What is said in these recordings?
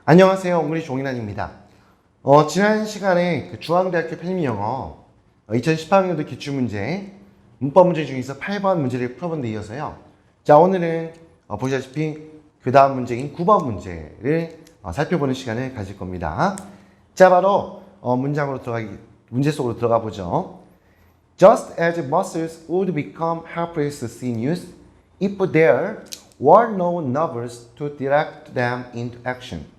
안녕하세요. 잉글리시 종인환입니다. 지난 시간에 그 중앙대학교 편입영어 2018년도 기출문제 문법 문제 중에서 8번 문제를 풀어본 데 이어서요. 자, 오늘은 보시다시피 그 다음 문제인 9번 문제를 살펴보는 시간을 가질 겁니다. 자, 바로 문제 속으로 들어가 보죠. Just as muscles would become helpless sinews if there were no nerves to direct them into action.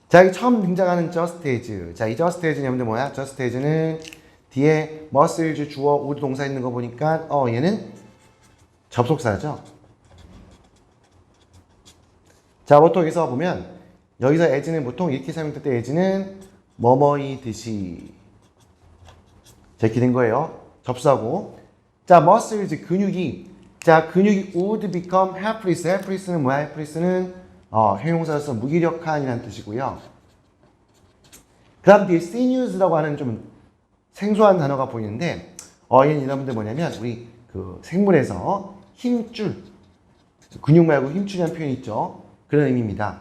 자, 여기 처음 등장하는 just as. 자, 이 just as는 여러분들 뭐야? just as는 뒤에 muscles 주어 would 동사 있는 거 보니까 얘는 접속사죠. 자, 보통 여기서 보면 여기서 as는 보통 이렇게 사용될 때 as는 뭐뭐이듯이 이렇게 된 거예요. 접수하고. 자, muscles 근육이 would become helpless. helpless는 뭐야? helpless는 형용사로서 무기력한이라는 뜻이고요. 그 다음 뒤에 sinews라고 하는 좀 생소한 단어가 보이는데 얘는 여러분들 뭐냐면 우리 그 생물에서 힘줄, 근육 말고 힘줄이라는 표현이 있죠. 그런 의미입니다.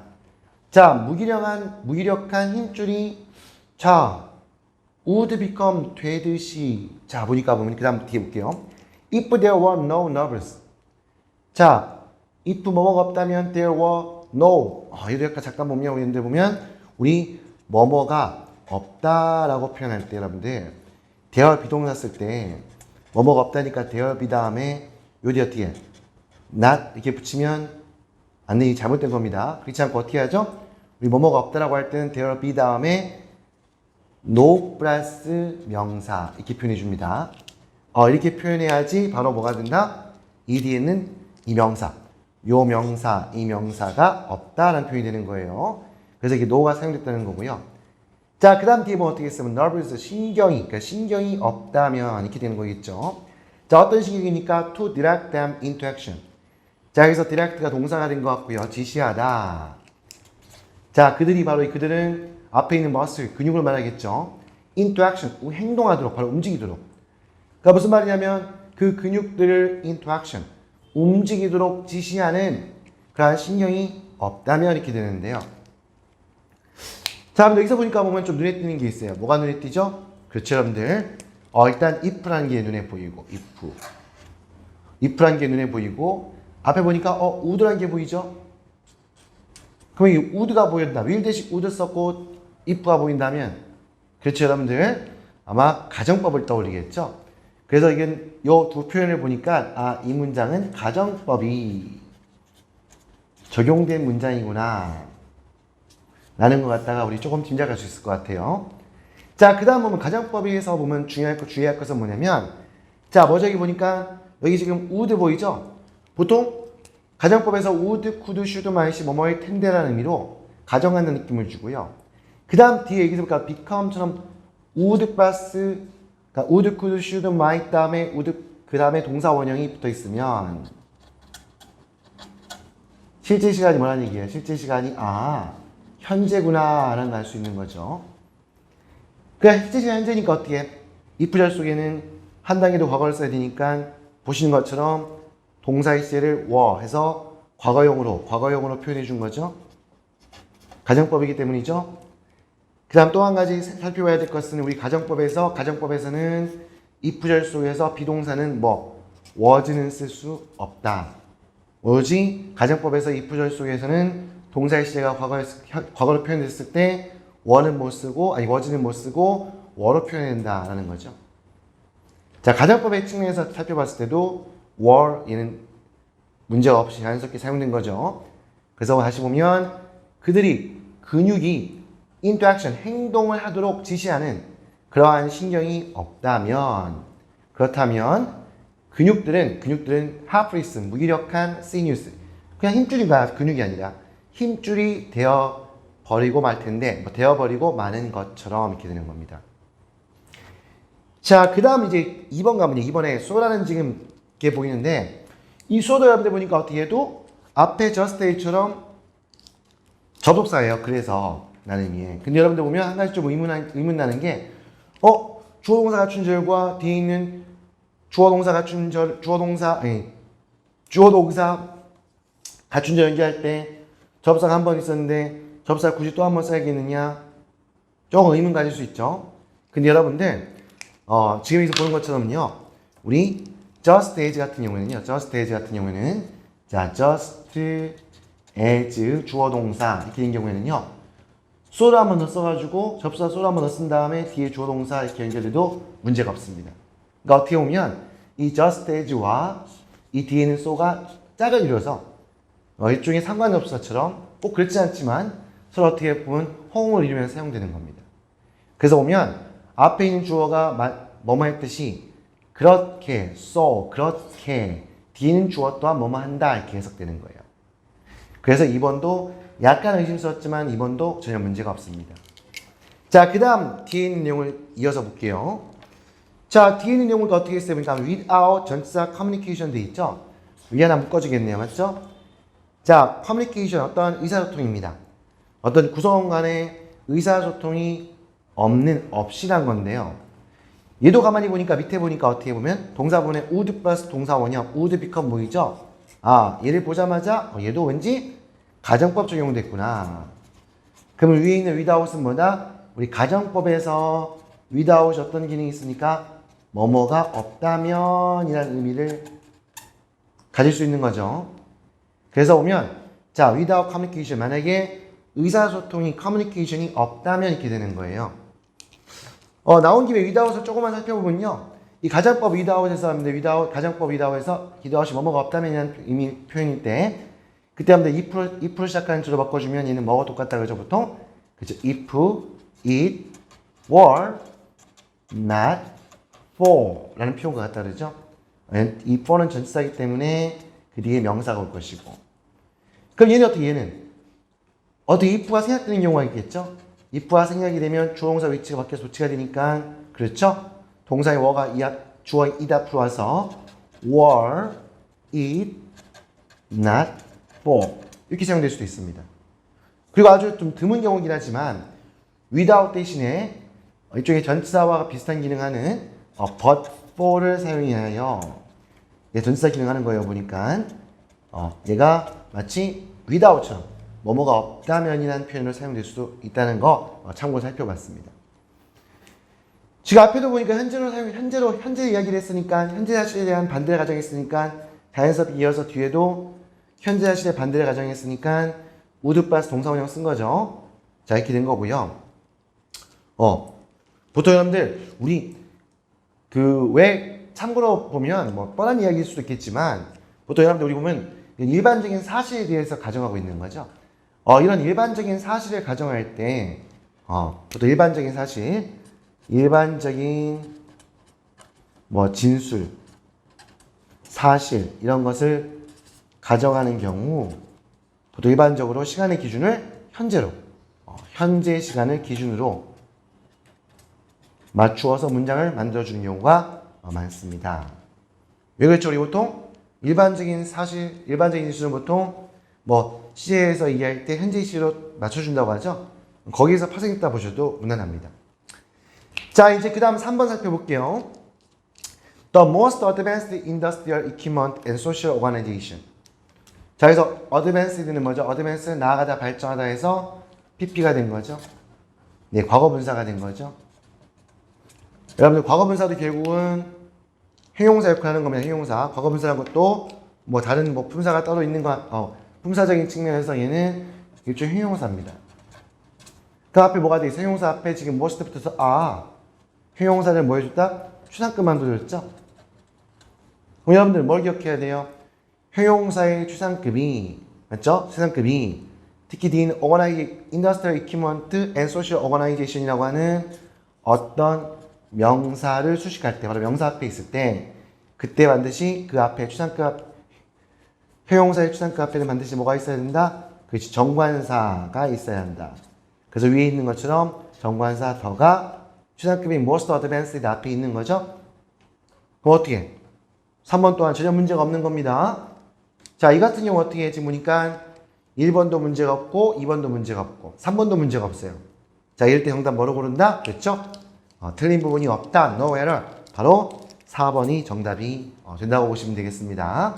자, 무기력한 힘줄이 would become 되듯이 보니까 그 다음 뒤에 볼게요. If there were no nerves. 자, if 뭐뭐가 없다면 there were no. 이도 약간 잠깐 보면 우리 뭐뭐가 없다라고 표현할 때 여러분들 there 비동사 쓸 때 뭐뭐가 없다니까 there be 다음에 요디 어떻게 not 이렇게 붙이면 안 돼, 잘못된 겁니다. 그렇지 않고 어떻게 하죠? 우리 뭐뭐가 없다라고 할 때는 there be 다음에 no 플러스 명사 이렇게 표현해 줍니다. 이렇게 표현해야지 바로 뭐가 된다? 이 뒤에는 이 명사, 요 명사, 이 명사가 없다라는 표현이 되는 거예요. 그래서 이게 no가 사용됐다는 거고요. 자, 그 다음 뒤에 뭐 어떻게 했으면 nervous, 그러니까 신경이 없다면 이렇게 되는 거겠죠. 자, 어떤 신경이니까 to direct them into action. 자, 여기서 direct가 동사가 된 것 같고요. 지시하다. 자, 그들은 앞에 있는 muscle, 근육을 말하겠죠. into action, 행동하도록, 바로 움직이도록. 그러니까 무슨 말이냐면 그 근육들을 into action, 움직이도록 지시하는 그러한 신경이 없다면 이렇게 되는데요. 자, 여기서 보니까 보면 좀 눈에 띄는 게 있어요. 뭐가 눈에 띄죠? 그렇죠, 여러분들. 일단 if라는 게 눈에 보이고, if라는 게 눈에 보이고, 앞에 보니까 would라는 게 보이죠? 그럼 이 would가 보인다. will 대신 would 썼고 if가 보인다면, 그렇죠, 여러분들. 아마 가정법을 떠올리겠죠? 그래서 이게 요 두 표현을 보니까 이 문장은 가정법이 적용된 문장이구나 라는 것 같다가 우리 조금 짐작할 수 있을 것 같아요. 자, 그 다음 보면 가정법에서 보면 주의할 것은 뭐냐면 자, 저기 보니까 여기 지금 would 보이죠? 보통 가정법에서 would, could, should, might, 뭐뭐일 텐데라는 의미로 가정하는 느낌을 주고요. 그 다음 뒤에 여기서 보니까 become처럼 would 플러스 그러니까 would, could, should, might 다음에 would 그 다음에 동사 원형이 붙어 있으면 실제 시간이 뭐라는 얘기예요? 실제 시간이 현재구나 라는 걸 알 수 있는 거죠. 그러니까 실제 시간 현재니까 어떻게 if 절 속에는 한 단계도 과거를 써야 되니까 보시는 것처럼 동사의 시제를 were 해서 과거형으로 표현해 준 거죠. 가정법이기 때문이죠. 그 다음 또 한 가지 살펴봐야 될 것은 우리 가정법에서는 if절 속에서 비동사는 was는 쓸 수 없다. 오로지 가정법에서 if절 속에서는 동사의 시제가 과거로 표현됐을 때 was는 못 쓰고 were로 표현된다라는 거죠. 자, 가정법의 측면에서 살펴봤을 때도 were 얘는 문제가 없이 자연스럽게 사용된 거죠. 그래서 다시 보면 근육이 into action, 행동을 하도록 지시하는 그러한 신경이 없다면 그렇다면 근육들은 helpless, 무기력한 sinews, 그냥 힘줄이가 근육이 아니라 힘줄이 되어버리고 말 텐데 되어버리고 마는 것처럼 이렇게 되는 겁니다. 자, 그 다음 이제 2번 가면 이번에 so라는 지금 게 보이는데 이 so도 여러분들 보니까 어떻게 해도 앞에 just a처럼 접속사예요. 그래서 라는 의미에. 근데 여러분들 보면 한 가지 좀 의문 나는 게 주어 동사 갖춘 절과 뒤에 있는 주어 동사 갖춘 절 연기할 때 접속사가 한 번 있었는데 접사 굳이 또 한 번 써야겠느냐? 조금 의문 가질 수 있죠. 근데 여러분들 지금 여기서 보는 것처럼요. 우리 just as 같은 경우에는요. just as 같은 경우에는 자 just as 주어 동사 이렇게 된 경우에는요. so를 한 번 더 써가지고 접사 so를 한 번 더 쓴 다음에 뒤에 주어 동사 이렇게 연결해도 문제가 없습니다. 그러니까 어떻게 보면 이 just as와 이 뒤에는 so가 짝을 이뤄서 일종의 상관없어처럼 꼭 그렇지 않지만 서로 어떻게 보면 호응을 이루면서 사용되는 겁니다. 그래서 보면 앞에 있는 주어가 뭐뭐 했듯이 그렇게, so, 그렇게 뒤에 있는 주어 또한 뭐뭐 한다 이렇게 해석되는 거예요. 그래서 2번도 약간 의심스럽지만 2번도 전혀 문제가 없습니다. 자, 그 다음 뒤에 있는 내용을 이어서 볼게요. 자, 뒤에 있는 내용을 어떻게 했어요? 그러니까 without 전치사 communication 돼 있죠? 위 하나 묶어주겠네요. 맞죠? 자, communication 어떤 의사소통입니다. 어떤 구성원 간의 의사소통이 없이란 건데요. 얘도 가만히 보니까 밑에 보니까 어떻게 보면 동사분의 would 플러스 동사원형 would become 뭐이죠? 아, 얘를 보자마자 얘도 왠지 가정법 적용됐구나. 그러면 위에 있는 without은 뭐다? 우리 가정법에서 without 어떤 기능이 있으니까 뭐뭐가 없다면 이라는 의미를 가질 수 있는 거죠. 그래서 보면 자 without communication 만약에 의사소통이 communication이 없다면 이렇게 되는 거예요. 나온 김에 without을 조금만 살펴보면요. 이 가정법 without에서 하는데 without 가정법 without에서 without이 뭐뭐가 없다면이라는 의미 표현일 때 그때 하면 if를 시작하는 주로 바꿔주면 얘는 뭐가 똑같다 그러죠 보통. 그렇죠. if it were not for 라는 표현과 같다 그러죠. 이 for는 전치사이기 때문에 그 뒤에 명사가 올 것이고. 그럼 얘는 어떻게 if가 생략되는 경우가 있겠죠? if가 생략이 되면 주어동사 위치가 바뀌어서 도치가 되니까 그렇죠? 동사의 were가 주어 it 앞으로 와서 were it not for 이렇게 사용될 수도 있습니다. 그리고 아주 좀 드문 경우긴 하지만 without 대신에 이쪽에 전치사와 비슷한 기능하는 but for를 사용하여 전치사 기능하는 거예요. 보니까 얘가 마치 without처럼 뭐뭐가 없다면이라는 표현을 사용될 수도 있다는 거 참고로 살펴봤습니다. 지금 앞에도 보니까 현재 이야기를 했으니까 현재 사실에 대한 반대를 가정했으니까 자연스럽게 이어서 뒤에도 현재 사실의 반대를 가정했으니까 would 플러스 동사원형 쓴 거죠. 자 이렇게 된 거고요. 보통 여러분들 우리 왜 참고로 보면 뭐 뻔한 이야기일 수도 있겠지만 보통 여러분들 우리 보면 일반적인 사실에 대해서 가정하고 있는 거죠. 이런 일반적인 사실을 가정할 때 보통 일반적인 사실, 일반적인 뭐 진술, 사실 이런 것을 가정하는 경우 보통 일반적으로 시간의 기준을 현재로 현재 시간을 기준으로 맞추어서 문장을 만들어주는 경우가 많습니다. 왜 그렇죠? 우리 보통 일반적인 사실, 일반적인 진술은 보통 뭐 시제에서 이해할 때 현재 시로 맞춰준다고 하죠. 거기에서 파생했다 보셔도 무난합니다. 자 이제 그 다음 3번 살펴볼게요. The most advanced industrial equipment and social organization. 자 그래서 advanced는 뭐죠? advance는 나아가다 발전하다 해서 PP가 된 거죠. 네, 과거 분사가 된 거죠. 여러분들 과거 분사도 결국은 형용사 역할을 하는 겁니다. 형용사. 과거 분사라는 것도 뭐 다른 뭐 품사가 따로 있는 거 품사적인 측면에서 얘는 일종의 형용사입니다. 그 앞에 뭐가 돼 있어? 형용사 앞에 지금 most 붙어서 형용사를 뭐 해줬다? 추상급만 둬줬죠? 그럼 여러분들 뭘 기억해야 돼요? 형용사의 추상급이 맞죠? 추상급이 특히 the industrial equipment and social organization이라고 하는 어떤 명사를 수식할 때 바로 명사 앞에 있을 때 그때 반드시 그 앞에 추상급 형용사의 추상급 앞에는 반드시 뭐가 있어야 된다? 그렇지 정관사가 있어야 한다. 그래서 위에 있는 것처럼 정관사 더가 추상급인 most advanced 앞에 있는 거죠. 그럼 어떻게? 3번 또한 전혀 문제가 없는 겁니다. 자, 이 같은 경우 어떻게 지금 보니까 1번도 문제가 없고 2번도 문제가 없고 3번도 문제가 없어요. 자, 이럴 때 정답 뭐로 고른다? 그렇죠? 틀린 부분이 없다. No error. 바로 4번이 정답이 된다고 보시면 되겠습니다.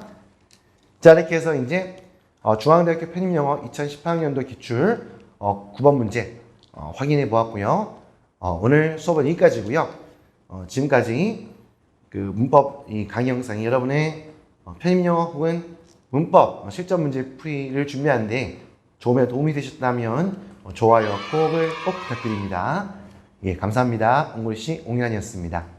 자, 이렇게 해서 이제 중앙대학교 편입영어 2018년도 기출 9번 문제 확인해 보았고요. 오늘 수업은 여기까지고요. 지금까지 그 문법 이 강의 영상이 여러분의 편입영어 혹은 문법 실전 문제 풀이를 준비하는데 조금의 도움이 되셨다면 좋아요, 구독을 꼭 부탁드립니다. 예, 감사합니다. 옹골씨 옹현이었습니다.